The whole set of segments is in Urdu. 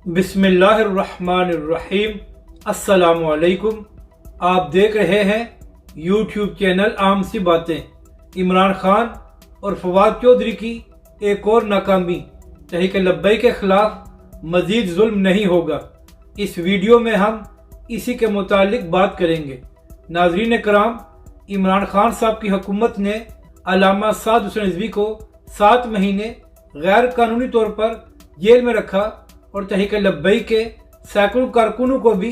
بسم اللہ الرحمن الرحیم۔ السلام علیکم۔ آپ دیکھ رہے ہیں یوٹیوب چینل عام سی باتیں۔ عمران خان اور فواد چودھری کی ایک اور ناکامی، تحریک لبیک کے خلاف مزید ظلم نہیں ہوگا۔ اس ویڈیو میں ہم اسی کے متعلق بات کریں گے۔ ناظرین کرام، عمران خان صاحب کی حکومت نے علامہ سعد حسین رضوی کو 7 مہینے غیر قانونی طور پر جیل میں رکھا اور تحریک لبیک کے سینکڑوں کارکنوں کو بھی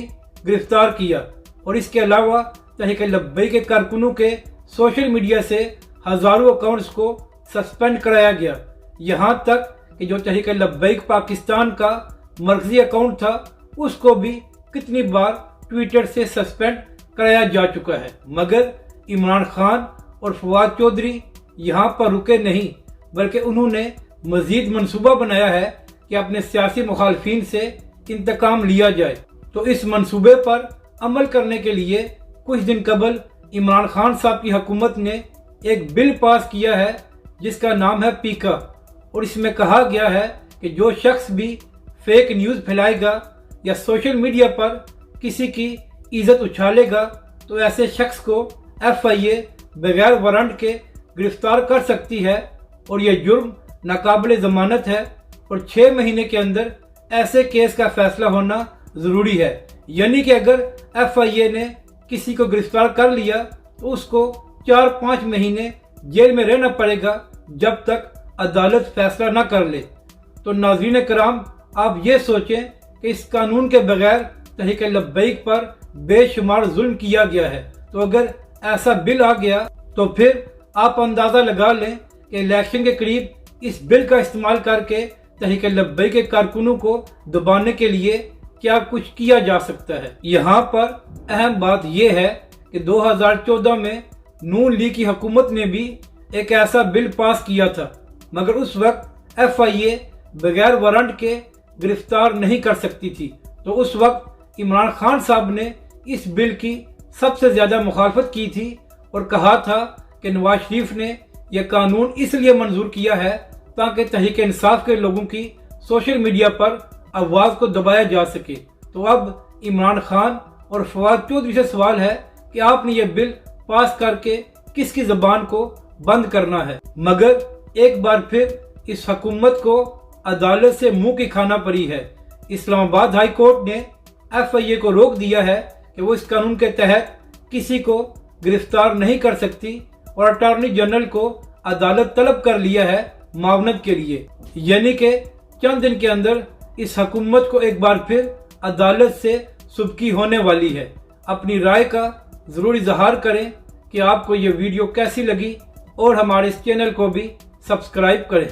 گرفتار کیا، اور اس کے علاوہ تحریک لبیک کے کارکنوں کے سوشل میڈیا سے ہزاروں اکاؤنٹس کو سسپینڈ کرایا گیا۔ یہاں تک کہ جو تحریک لبیک پاکستان کا مرکزی اکاؤنٹ تھا، اس کو بھی کتنی بار ٹویٹر سے سسپینڈ کرایا جا چکا ہے۔ مگر عمران خان اور فواد چودھری یہاں پر رکے نہیں، بلکہ انہوں نے مزید منصوبہ بنایا ہے کہ اپنے سیاسی مخالفین سے انتقام لیا جائے۔ تو اس منصوبے پر عمل کرنے کے لیے کچھ دن قبل عمران خان صاحب کی حکومت نے ایک بل پاس کیا ہے جس کا نام ہے پیکا، اور اس میں کہا گیا ہے کہ جو شخص بھی فیک نیوز پھیلائے گا یا سوشل میڈیا پر کسی کی عزت اچھالے گا تو ایسے شخص کو FIA بغیر وارنٹ کے گرفتار کر سکتی ہے، اور یہ جرم ناقابل ضمانت ہے، اور 6 مہینے کے اندر ایسے کیس کا فیصلہ ہونا ضروری ہے۔ یعنی کہ اگر FIA نے کسی کو گرفتار کر لیا تو اس کو 4-5 مہینے جیل میں رہنا پڑے گا جب تک عدالت فیصلہ نہ کر لے۔ تو ناظرین کرام، آپ یہ سوچیں کہ اس قانون کے بغیر تحریک لبیک پر بے شمار ظلم کیا گیا ہے، تو اگر ایسا بل آ گیا تو پھر آپ اندازہ لگا لیں کہ الیکشن کے قریب اس بل کا استعمال کر کے تحریک لبیک کے کارکنوں کو دبانے کے لیے کیا کچھ کیا جا سکتا ہے۔ یہاں پر اہم بات یہ ہے کہ 2014 میں نون لیگ کی حکومت نے بھی ایک ایسا بل پاس کیا تھا، مگر اس وقت FIA بغیر وارنٹ کے گرفتار نہیں کر سکتی تھی۔ تو اس وقت عمران خان صاحب نے اس بل کی سب سے زیادہ مخالفت کی تھی اور کہا تھا کہ نواز شریف نے یہ قانون اس لیے منظور کیا ہے تاکہ تحریک انصاف کے لوگوں کی سوشل میڈیا پر آواز کو دبایا جا سکے۔ تو اب عمران خان اور فواد چودھری سے سوال ہے کہ آپ نے یہ بل پاس کر کے کس کی زبان کو بند کرنا ہے؟ مگر ایک بار پھر اس حکومت کو عدالت سے منہ کی کھانا پڑی ہے۔ اسلام آباد ہائی کورٹ نے FIA کو روک دیا ہے کہ وہ اس قانون کے تحت کسی کو گرفتار نہیں کر سکتی، اور اٹارنی جنرل کو عدالت طلب کر لیا ہے معاونت کے لیے۔ یعنی کہ چند دن کے اندر اس حکومت کو ایک بار پھر عدالت سے سبکی ہونے والی ہے۔ اپنی رائے کا ضرور اظہار کریں کہ آپ کو یہ ویڈیو کیسی لگی، اور ہمارے اس چینل کو بھی سبسکرائب کریں۔